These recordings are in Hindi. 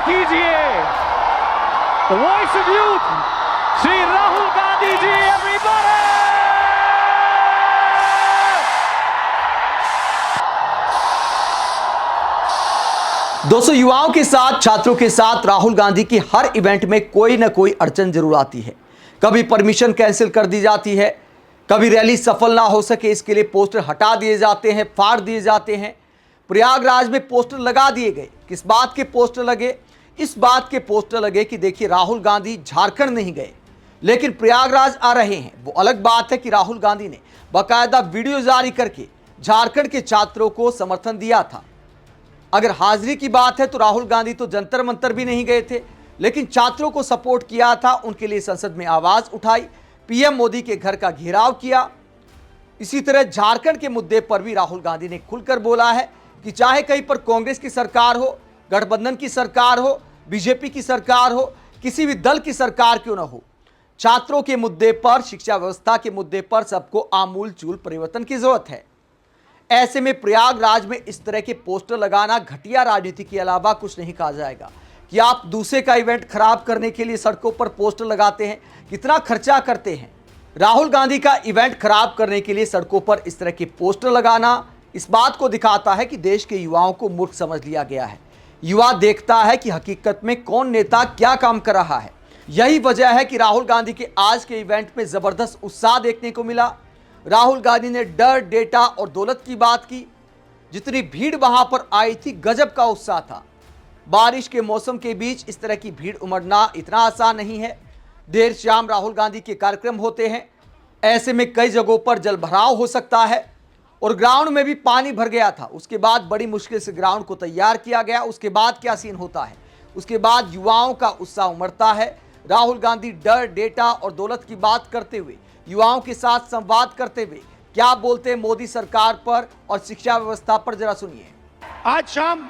कीजिए the voice of youth Shri Rahul Gandhi ji. Everybody दोस्तों, युवाओं के साथ, छात्रों के साथ राहुल गांधी की हर इवेंट में कोई ना कोई अड़चन जरूर आती है। कभी परमिशन कैंसिल कर दी जाती है, कभी रैली सफल ना हो सके इसके लिए पोस्टर हटा दिए जाते हैं, फाड़ दिए जाते हैं। प्रयागराज में पोस्टर लगा दिए गए। किस बात के पोस्टर लगे? इस बात के पोस्टर लगे कि देखिए राहुल गांधी झारखंड नहीं गए लेकिन प्रयागराज आ रहे हैं। वो अलग बात है कि राहुल गांधी ने बाकायदा वीडियो जारी करके झारखंड के छात्रों को समर्थन दिया था। अगर हाजिरी की बात है तो राहुल गांधी तो जंतर मंतर भी नहीं गए थे लेकिन छात्रों को सपोर्ट किया था, उनके लिए संसद में आवाज उठाई, पीएम मोदी के घर का घेराव किया। इसी तरह झारखंड के मुद्दे पर भी राहुल गांधी ने खुलकर बोला है कि चाहे कहीं पर कांग्रेस की सरकार हो, गठबंधन की सरकार हो, बीजेपी की सरकार हो, किसी भी दल की सरकार क्यों ना हो, छात्रों के मुद्दे पर, शिक्षा व्यवस्था के मुद्दे पर सबको आमूल चूल परिवर्तन की जरूरत है। ऐसे में प्रयागराज में इस तरह के पोस्टर लगाना घटिया राजनीति के अलावा कुछ नहीं कहा जाएगा। कि आप दूसरे का इवेंट खराब करने के लिए सड़कों पर पोस्टर लगाते हैं, कितना खर्चा करते हैं। राहुल गांधी का इवेंट खराब करने के लिए सड़कों पर इस तरह के पोस्टर लगाना इस बात को दिखाता है कि देश के युवाओं को मूर्ख समझ लिया गया है। युवा देखता है कि हकीकत में कौन नेता क्या काम कर रहा है। यही वजह है कि राहुल गांधी के आज के इवेंट में जबरदस्त उत्साह देखने को मिला। राहुल गांधी ने डर, डेटा और दौलत की बात की। जितनी भीड़ वहां पर आई थी, गजब का उत्साह था। बारिश के मौसम के बीच इस तरह की भीड़ उमड़ना इतना आसान नहीं है। देर शाम राहुल गांधी के कार्यक्रम होते हैं, ऐसे में कई जगहों पर जलभराव हो सकता है और ग्राउंड में भी पानी भर गया था। उसके बाद बड़ी मुश्किल से ग्राउंड को तैयार किया गया। उसके बाद क्या सीन होता है? उसके बाद युवाओं का उत्साह उमड़ता है। राहुल गांधी डर, डेटा और दौलत की बात करते हुए, युवाओं के साथ संवाद करते हुए क्या बोलते हैं मोदी सरकार पर और शिक्षा व्यवस्था पर, जरा सुनिए। आज शाम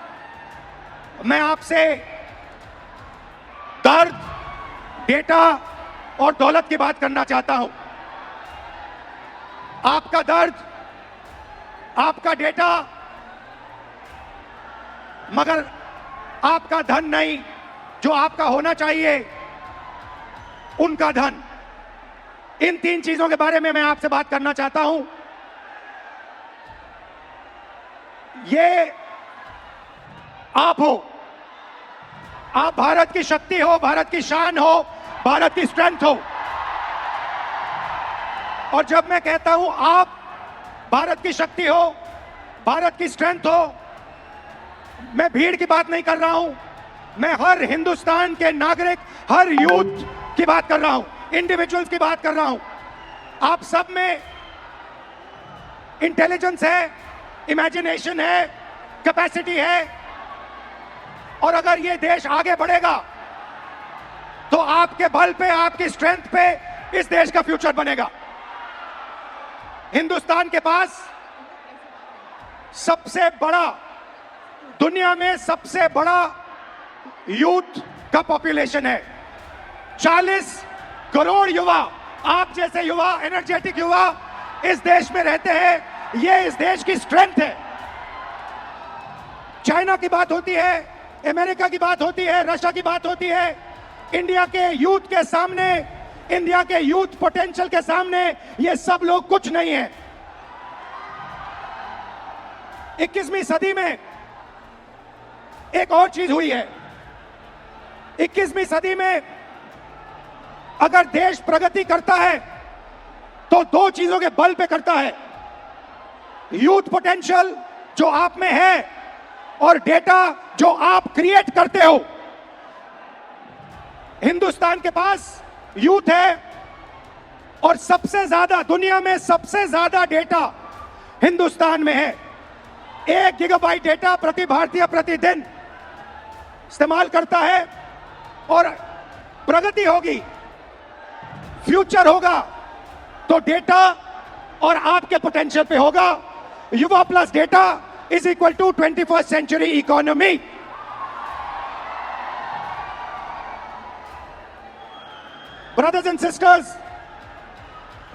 मैं आपसे दर्द, डेटा और दौलत की बात करना चाहता हूं। आपका दर्द, आपका डेटा, मगर आपका धन नहीं, जो आपका होना चाहिए उनका धन। इन तीन चीजों के बारे में मैं आपसे बात करना चाहता हूं। ये आप हो, आप भारत की शक्ति हो, भारत की शान हो, भारत की स्ट्रेंथ हो। और जब मैं कहता हूं आप भारत की शक्ति हो, भारत की स्ट्रेंथ हो, मैं भीड़ की बात नहीं कर रहा हूं। मैं हर हिंदुस्तान के नागरिक, हर यूथ की बात कर रहा हूं, इंडिविजुअल्स की बात कर रहा हूं। आप सब में इंटेलिजेंस है, इमेजिनेशन है, कैपेसिटी है और अगर ये देश आगे बढ़ेगा तो आपके बल पे, आपकी स्ट्रेंथ पे इस देश का फ्यूचर बनेगा। हिंदुस्तान के पास सबसे बड़ा, दुनिया में सबसे बड़ा यूथ का पॉपुलेशन है। 40 करोड़ युवा, आप जैसे युवा, एनर्जेटिक युवा इस देश में रहते हैं। ये इस देश की स्ट्रेंथ है। चाइना की बात होती है, अमेरिका की बात होती है, रशिया की बात होती है, इंडिया के यूथ के सामने, इंडिया के यूथ पोटेंशियल के सामने ये सब लोग कुछ नहीं है। 21वीं सदी में एक और चीज हुई है। 21वीं सदी में अगर देश प्रगति करता है तो दो चीजों के बल पे करता है। यूथ पोटेंशियल जो आप में है और डेटा जो आप क्रिएट करते हो। हिंदुस्तान के पास यूथ है और सबसे ज्यादा, दुनिया में सबसे ज्यादा डेटा हिंदुस्तान में है। 1 गीगाबाइट डेटा प्रति भारतीय प्रतिदिन इस्तेमाल करता है। और प्रगति होगी, फ्यूचर होगा तो डेटा और आपके पोटेंशियल पे होगा। युवा plus data is equal to 21st century economy. Brothers and sisters,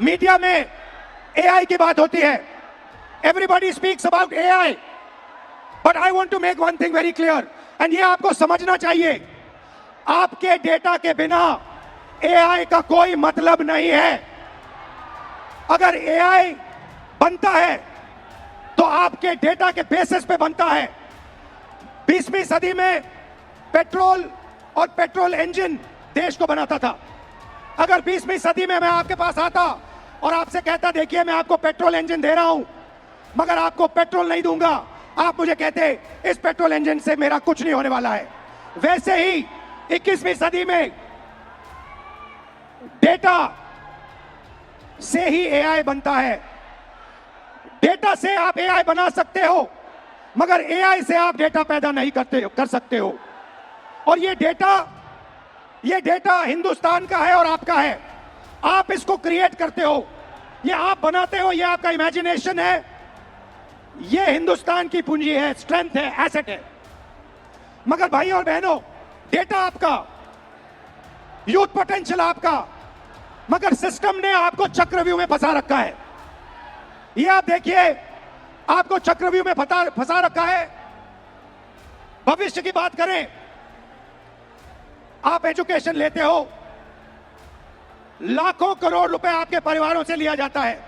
media में एआई की बात होती है। Everybody speaks about AI, but I want to make one thing very clear, and ये आपको समझना चाहिए। आपके डेटा के बिना एआई का कोई मतलब नहीं है। अगर एआई बनता है तो आपके डेटा के बेसिस पे बनता है। 20वीं सदी में पेट्रोल और पेट्रोल इंजन देश को बनाता था। अगर 20वीं सदी में मैं आपके पास आता और आपसे कहता देखिए मैं आपको पेट्रोल इंजन दे रहा हूं मगर आपको पेट्रोल नहीं दूंगा, आप मुझे कहते इस पेट्रोल इंजन से मेरा कुछ नहीं होने वाला है। वैसे ही 21वीं सदी में डेटा से ही एआई बनता है। डेटा से आप एआई बना सकते हो मगर एआई से आप डेटा पैदा नहीं कर सकते हो। और ये डेटा हिंदुस्तान का है और आपका है। आप इसको क्रिएट करते हो, ये आप बनाते हो, ये आपका इमेजिनेशन है, ये हिंदुस्तान की पूंजी है, स्ट्रेंथ है, एसेट है। मगर भाई और बहनों, डेटा आपका, यूथ पोटेंशियल आपका, मगर सिस्टम ने आपको चक्रव्यूह में फंसा रखा है। ये आप देखिए, आपको चक्रव्यूह में फंसा रखा है। भविष्य की बात करें, आप एजुकेशन लेते हो, लाखों करोड़ रुपए आपके परिवारों से लिया जाता है।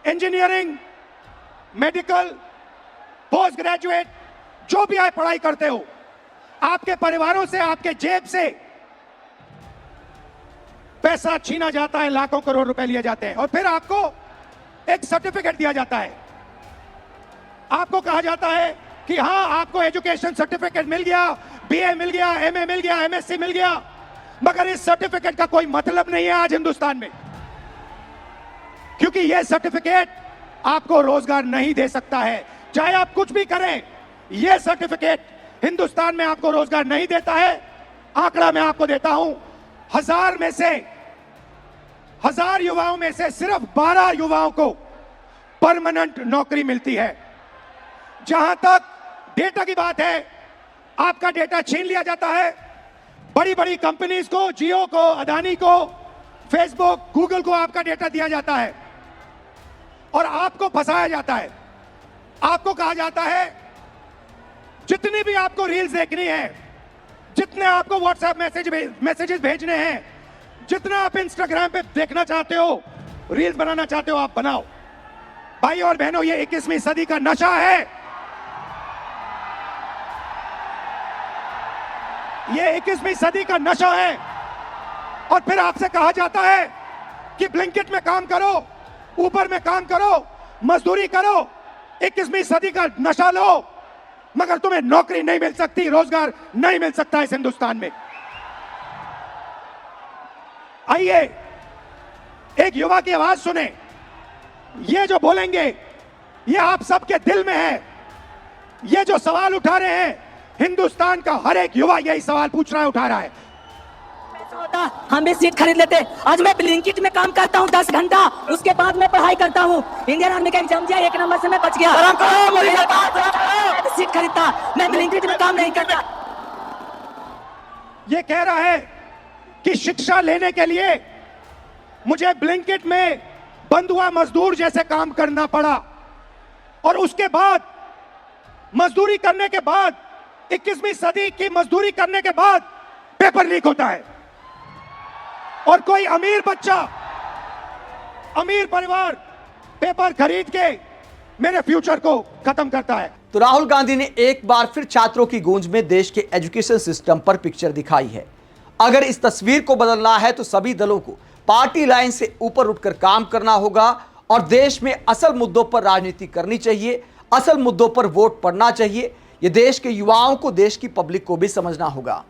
इंजीनियरिंग, मेडिकल, पोस्ट ग्रेजुएट, जो भी आप पढ़ाई करते हो, आपके परिवारों से, आपके जेब से पैसा छीना जाता है, लाखों करोड़ रुपए लिए जाते हैं और फिर आपको एक सर्टिफिकेट दिया जाता है। आपको कहा जाता है कि हां आपको एजुकेशन सर्टिफिकेट मिल गया, बीए मिल गया, एमए मिल गया, एमएससी मिल गया, मगर इस सर्टिफिकेट का कोई मतलब नहीं है आज हिंदुस्तान में, क्योंकि यह सर्टिफिकेट आपको रोजगार नहीं दे सकता है। चाहे आप कुछ भी करें, यह सर्टिफिकेट हिंदुस्तान में आपको रोजगार नहीं देता है। आंकड़ा मैं आपको देता हूं, 1000 युवाओं में से सिर्फ 12 युवाओं को परमानेंट नौकरी मिलती है। जहां तक डेटा की बात है, आपका डेटा छीन लिया जाता है। बड़ी बड़ी कंपनीज को, जियो को, अदानी को, फेसबुक, गूगल को आपका डेटा दिया जाता है और आपको फंसाया जाता है। आपको कहा जाता है जितनी भी आपको रील्स देखनी है, जितने आपको व्हाट्सएप मैसेजेस भेजने हैं, जितना आप इंस्टाग्राम पे देखना चाहते हो, रील्स बनाना चाहते हो, आप बनाओ। भाई और बहनों, ये 21वीं सदी का नशा है। ये 21वीं सदी का नशा है। और फिर आपसे कहा जाता है कि ब्लिंकिट में काम करो, ऊबर में काम करो, मजदूरी करो, 21वीं सदी का नशा लो, मगर तुम्हें नौकरी नहीं मिल सकती, रोजगार नहीं मिल सकता इस हिंदुस्तान में। आइए एक युवा की आवाज सुने। ये जो बोलेंगे, ये आप सबके दिल में है। ये जो सवाल उठा रहे हैं, हिंदुस्तान का हर एक युवा यही सवाल पूछ रहा है, उठा रहा है। हम भी सीट खरीद लेते। आज मैं ब्लिंकिट में काम करता हूँ 10 घंटा, उसके बाद मैं पढ़ाई करता हूँ। इंडियन आर्मी का एग्जाम दिया, 1 नंबर से मैं बच गया। सीट खरीदता, मैं ब्लिंकिट में काम नहीं करता। ये कह रहा है कि शिक्षा लेने के लिए मुझे ब्लिंकिट में बंधुआ मजदूर जैसे काम करना पड़ा और उसके बाद मजदूरी करने के बाद, 21वीं सदी की मजदूरी करने के बाद पेपर लीक होता है और कोई अमीर बच्चा, अमीर परिवार पेपर खरीद के मेरे फ्यूचर को खत्म करता है। तो राहुल गांधी ने एक बार फिर छात्रों की गूंज में देश के एजुकेशन सिस्टम पर पिक्चर दिखाई है। अगर इस तस्वीर को बदलना है तो सभी दलों को पार्टी लाइन से ऊपर उठकर काम करना होगा और देश में असल मुद्दों पर राजनीति करनी चाहिए, असल मुद्दों पर वोट पड़ना चाहिए। यह देश के युवाओं को, देश की पब्लिक को भी समझना होगा।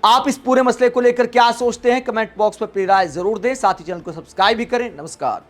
आप इस पूरे मसले को लेकर क्या सोचते हैं, कमेंट बॉक्स में अपनी राय जरूर दें। साथ ही चैनल को सब्सक्राइब भी करें। नमस्कार।